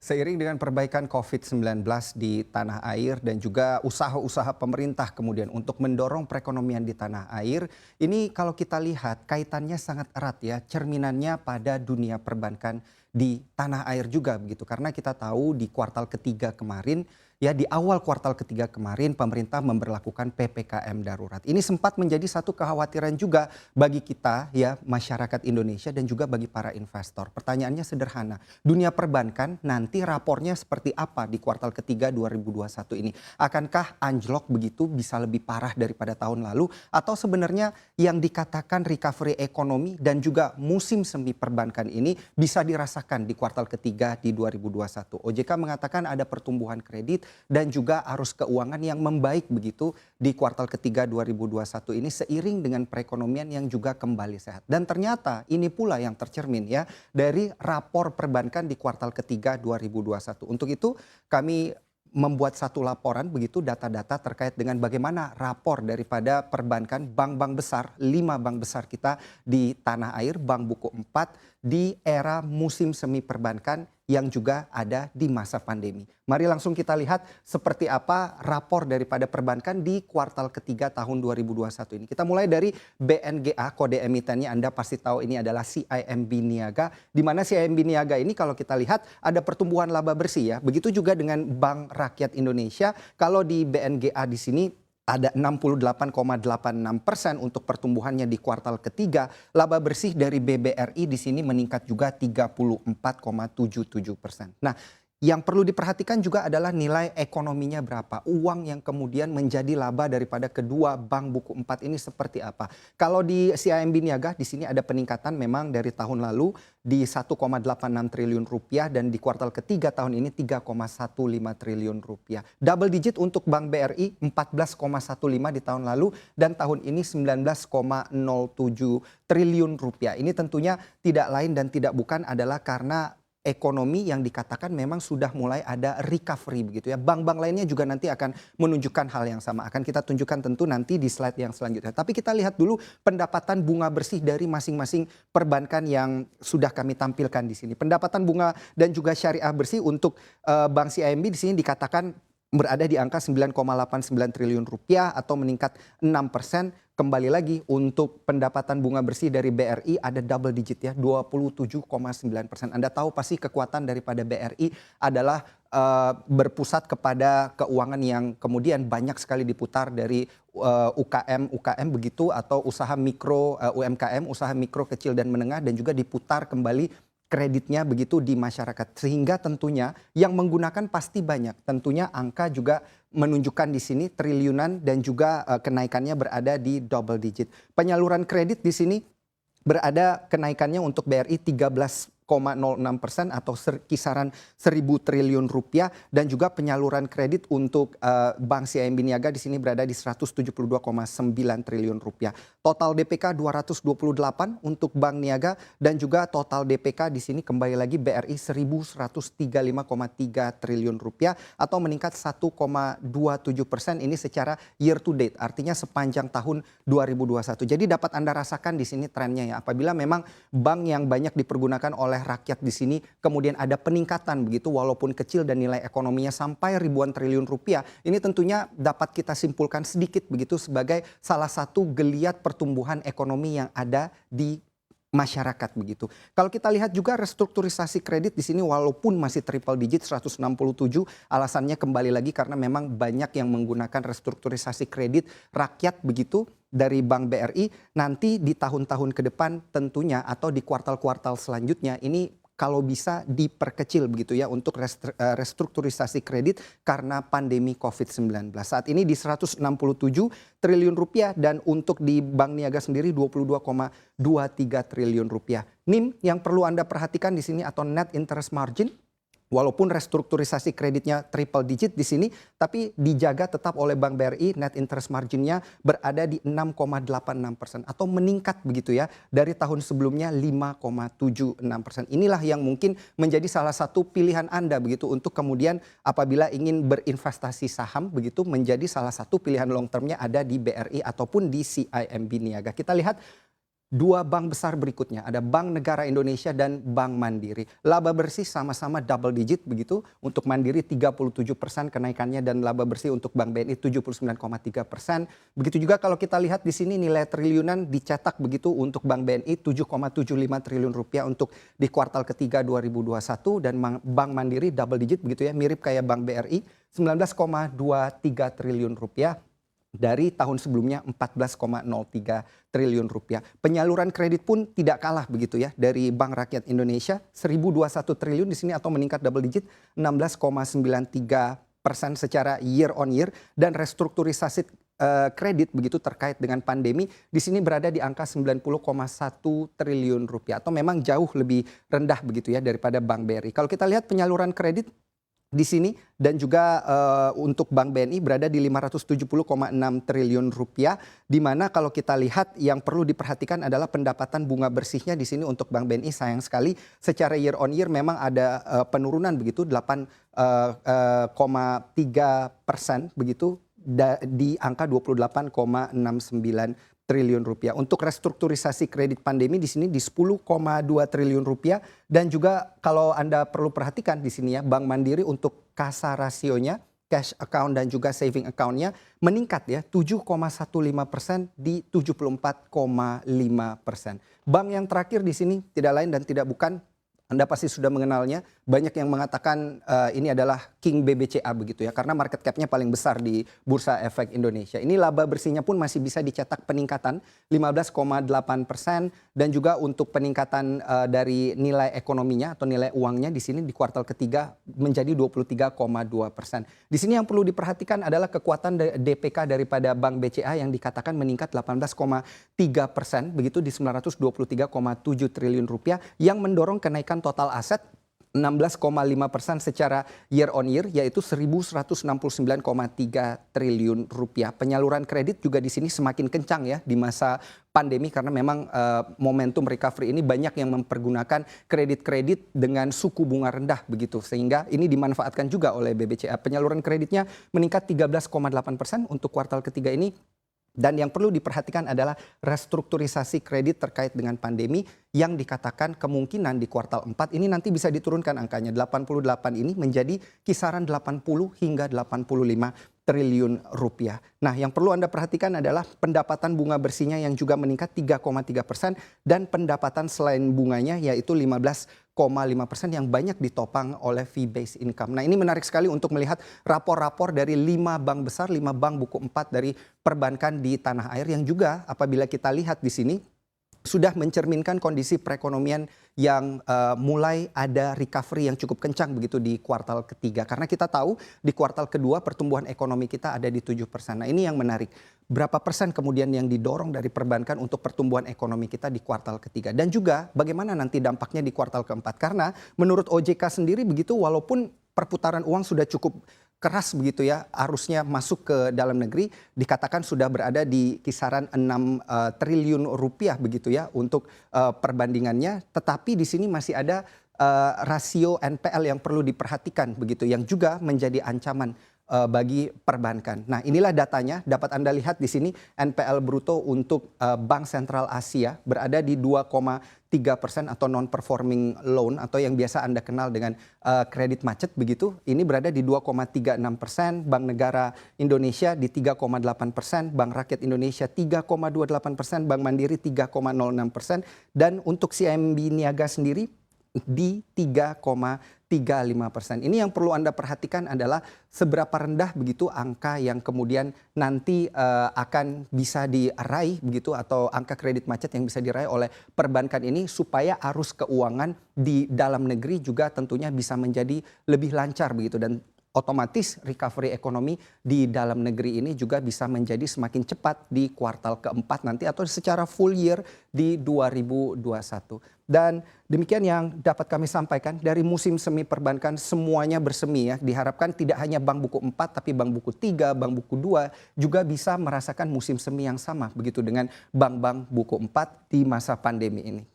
Seiring dengan perbaikan COVID-19 di tanah air dan juga usaha-usaha pemerintah kemudian untuk mendorong perekonomian di tanah air, ini kalau kita lihat kaitannya sangat erat ya, cerminannya pada dunia perbankan di tanah air juga begitu. Karena kita tahu di kuartal ketiga kemarin, ya di awal kuartal ketiga kemarin pemerintah memberlakukan PPKM darurat. Ini sempat menjadi satu kekhawatiran juga bagi kita ya masyarakat Indonesia dan juga bagi para investor. Pertanyaannya sederhana, dunia perbankan nanti rapornya seperti apa di kuartal ketiga 2021 ini? Akankah anjlok begitu bisa lebih parah daripada tahun lalu? Atau sebenarnya yang dikatakan recovery ekonomi dan juga musim semi perbankan ini bisa dirasakan di kuartal ketiga di 2021? OJK mengatakan ada pertumbuhan kredit dan juga arus keuangan yang membaik begitu di kuartal ketiga 2021 ini seiring dengan perekonomian yang juga kembali sehat. Dan ternyata ini pula yang tercermin ya dari rapor perbankan di kuartal ketiga 2021. Untuk itu kami membuat satu laporan begitu data-data terkait dengan bagaimana rapor daripada perbankan bank-bank besar, 5 bank besar kita di tanah air, Bank Buku 4 di era musim semi perbankan yang juga ada di masa pandemi. Mari langsung kita lihat seperti apa rapor daripada perbankan di kuartal ketiga tahun 2021 ini. Kita mulai dari BNGA, kode emitennya Anda pasti tahu ini adalah CIMB Niaga. Di mana CIMB Niaga ini kalau kita lihat ada pertumbuhan laba bersih ya. Begitu juga dengan Bank Rakyat Indonesia. Kalau di BNGA di sini ada 68,86% untuk pertumbuhannya di kuartal ketiga. Laba bersih dari BBRI di sini meningkat juga 34,77%. Nah, yang perlu diperhatikan juga adalah nilai ekonominya berapa. Uang yang kemudian menjadi laba daripada kedua Bank Buku 4 ini seperti apa. Kalau di CIMB Niaga di sini ada peningkatan memang dari tahun lalu di 1,86 triliun rupiah dan di kuartal ketiga tahun ini 3,15 triliun rupiah. Double digit untuk Bank BRI 14,15 di tahun lalu dan tahun ini 19,07 triliun rupiah. Ini tentunya tidak lain dan tidak bukan adalah karena ekonomi yang dikatakan memang sudah mulai ada recovery begitu ya. Bank-bank lainnya juga nanti akan menunjukkan hal yang sama. Akan kita tunjukkan tentu nanti di slide yang selanjutnya. Tapi kita lihat dulu pendapatan bunga bersih dari masing-masing perbankan yang sudah kami tampilkan di sini. Pendapatan bunga dan juga syariah bersih untuk Bank CIMB di sini dikatakan berada di angka 9,89 triliun rupiah atau meningkat 6%. Kembali lagi untuk pendapatan bunga bersih dari BRI ada double digit ya 27,9%. Anda tahu pasti kekuatan daripada BRI adalah berpusat kepada keuangan yang kemudian banyak sekali diputar dari UKM begitu atau usaha mikro UMKM, usaha mikro kecil dan menengah dan juga diputar kembali kreditnya begitu di masyarakat sehingga tentunya yang menggunakan pasti banyak. Tentunya angka juga menunjukkan di sini triliunan dan juga kenaikannya berada di double digit. Penyaluran kredit di sini berada kenaikannya untuk BRI 13,06% atau kisaran 1.000 triliun rupiah dan juga penyaluran kredit untuk Bank CIMB Niaga di sini berada di 172,9 triliun rupiah. Total DPK 228 untuk Bank Niaga dan juga total DPK di sini kembali lagi BRI 1.135,3 triliun rupiah atau meningkat 1,27% ini secara year to date artinya sepanjang tahun 2021. Jadi dapat Anda rasakan di sini trennya ya apabila memang bank yang banyak dipergunakan oleh rakyat di sini kemudian ada peningkatan begitu walaupun kecil dan nilai ekonominya sampai ribuan triliun rupiah. Ini tentunya dapat kita simpulkan sedikit begitu sebagai salah satu geliat pertumbuhan ekonomi yang ada di masyarakat begitu. Kalau kita lihat juga restrukturisasi kredit di sini walaupun masih triple digit 167 alasannya kembali lagi karena memang banyak yang menggunakan restrukturisasi kredit rakyat begitu dari Bank BRI nanti di tahun-tahun ke depan tentunya atau di kuartal-kuartal selanjutnya ini kalau bisa diperkecil begitu ya untuk restrukturisasi kredit karena pandemi COVID-19. Saat ini di 167 triliun rupiah dan untuk di Bank Niaga sendiri 22,23 triliun rupiah. NIM yang perlu Anda perhatikan di sini atau net interest margin. Walaupun restrukturisasi kreditnya triple digit di sini, tapi dijaga tetap oleh Bank BRI net interest marginnya berada di 6,86% atau meningkat begitu ya dari tahun sebelumnya 5,76%. Inilah yang mungkin menjadi salah satu pilihan Anda begitu untuk kemudian apabila ingin berinvestasi saham begitu menjadi salah satu pilihan long termnya ada di BRI ataupun di CIMB Niaga. Kita lihat dua bank besar berikutnya, ada Bank Negara Indonesia dan Bank Mandiri. Laba bersih sama-sama double digit begitu, untuk Mandiri 37% kenaikannya dan laba bersih untuk Bank BNI 79,3%. Begitu juga kalau kita lihat di sini nilai triliunan dicetak begitu untuk Bank BNI 7,75 triliun rupiah untuk di kuartal ketiga 2021 dan Bank Mandiri double digit begitu ya, mirip kayak Bank BRI 19,23 triliun rupiah. Dari tahun sebelumnya 14,03 triliun rupiah. Penyaluran kredit pun tidak kalah begitu ya dari Bank Rakyat Indonesia 1021 triliun di sini atau meningkat double digit 16,93% secara year on year dan restrukturisasi kredit begitu terkait dengan pandemi di sini berada di angka 90,1 triliun rupiah atau memang jauh lebih rendah begitu ya daripada Bank BRI. Kalau kita lihat penyaluran kredit di sini dan juga untuk Bank BNI berada di 570,6 triliun rupiah, di mana kalau kita lihat yang perlu diperhatikan adalah pendapatan bunga bersihnya di sini untuk Bank BNI sayang sekali secara year on year memang ada penurunan begitu 8,3% begitu di angka 28,69 triliun rupiah. Untuk restrukturisasi kredit pandemi di sini di 10,2 triliun rupiah dan juga kalau Anda perlu perhatikan di sini ya Bank Mandiri untuk kasa rasionya, cash account dan juga saving account-nya meningkat ya 7,15% di 74,5%. Bank yang terakhir di sini tidak lain dan tidak bukan Anda pasti sudah mengenalnya. Banyak yang mengatakan ini adalah King BBCA begitu ya. Karena market cap-nya paling besar di Bursa Efek Indonesia. Ini laba bersihnya pun masih bisa dicetak peningkatan 15,8% dan juga untuk peningkatan dari nilai ekonominya atau nilai uangnya di sini di kuartal ketiga menjadi 23,2%. Di sini yang perlu diperhatikan adalah kekuatan DPK daripada Bank BCA yang dikatakan meningkat 18,3% begitu di 923,7 triliun rupiah yang mendorong kenaikan total aset 16,5% secara year on year yaitu 1.169,3 triliun rupiah. Penyaluran kredit juga di sini semakin kencang ya di masa pandemi karena memang momentum recovery ini banyak yang mempergunakan kredit-kredit dengan suku bunga rendah begitu sehingga ini dimanfaatkan juga oleh BBCA. Penyaluran kreditnya meningkat 13,8% untuk kuartal ketiga ini. Dan yang perlu diperhatikan adalah restrukturisasi kredit terkait dengan pandemi yang dikatakan kemungkinan di kuartal 4 ini nanti bisa diturunkan angkanya 88 ini menjadi kisaran 80 hingga 85 triliun rupiah. Nah yang perlu Anda perhatikan adalah pendapatan bunga bersihnya yang juga meningkat 3,3% dan pendapatan selain bunganya yaitu 15,5% yang banyak ditopang oleh fee based income. Nah ini menarik sekali untuk melihat rapor-rapor dari 5 bank besar, 5 bank buku 4 dari perbankan di tanah air yang juga apabila kita lihat di sini sudah mencerminkan kondisi perekonomian yang mulai ada recovery yang cukup kencang begitu di kuartal ketiga. Karena kita tahu di kuartal kedua pertumbuhan ekonomi kita ada di 7%. Nah ini yang menarik. Berapa persen kemudian yang didorong dari perbankan untuk pertumbuhan ekonomi kita di kuartal ketiga. Dan juga bagaimana nanti dampaknya di kuartal keempat. Karena menurut OJK sendiri begitu walaupun perputaran uang sudah cukup keras begitu ya arusnya masuk ke dalam negeri dikatakan sudah berada di kisaran 6 triliun rupiah begitu ya untuk perbandingannya tetapi di sini masih ada rasio NPL yang perlu diperhatikan begitu yang juga menjadi ancaman bagi perbankan. Nah, inilah datanya dapat Anda lihat di sini NPL bruto untuk Bank Sentral Asia berada di 2,3% atau non performing loan atau yang biasa Anda kenal dengan kredit macet begitu. Ini berada di 2,36%, Bank Negara Indonesia di 3,8%, Bank Rakyat Indonesia 3,28%, Bank Mandiri 3,06% dan untuk CIMB Niaga sendiri di 3,35%. Ini yang perlu Anda perhatikan adalah seberapa rendah begitu angka yang kemudian nanti akan bisa diraih begitu atau angka kredit macet yang bisa diraih oleh perbankan ini supaya arus keuangan di dalam negeri juga tentunya bisa menjadi lebih lancar begitu dan otomatis recovery ekonomi di dalam negeri ini juga bisa menjadi semakin cepat di kuartal keempat nanti atau secara full year di 2021. Dan demikian yang dapat kami sampaikan dari musim semi perbankan semuanya bersemi ya. Diharapkan tidak hanya bank buku 4 tapi bank buku 3, bank buku 2 juga bisa merasakan musim semi yang sama begitu dengan bank-bank buku 4 di masa pandemi ini.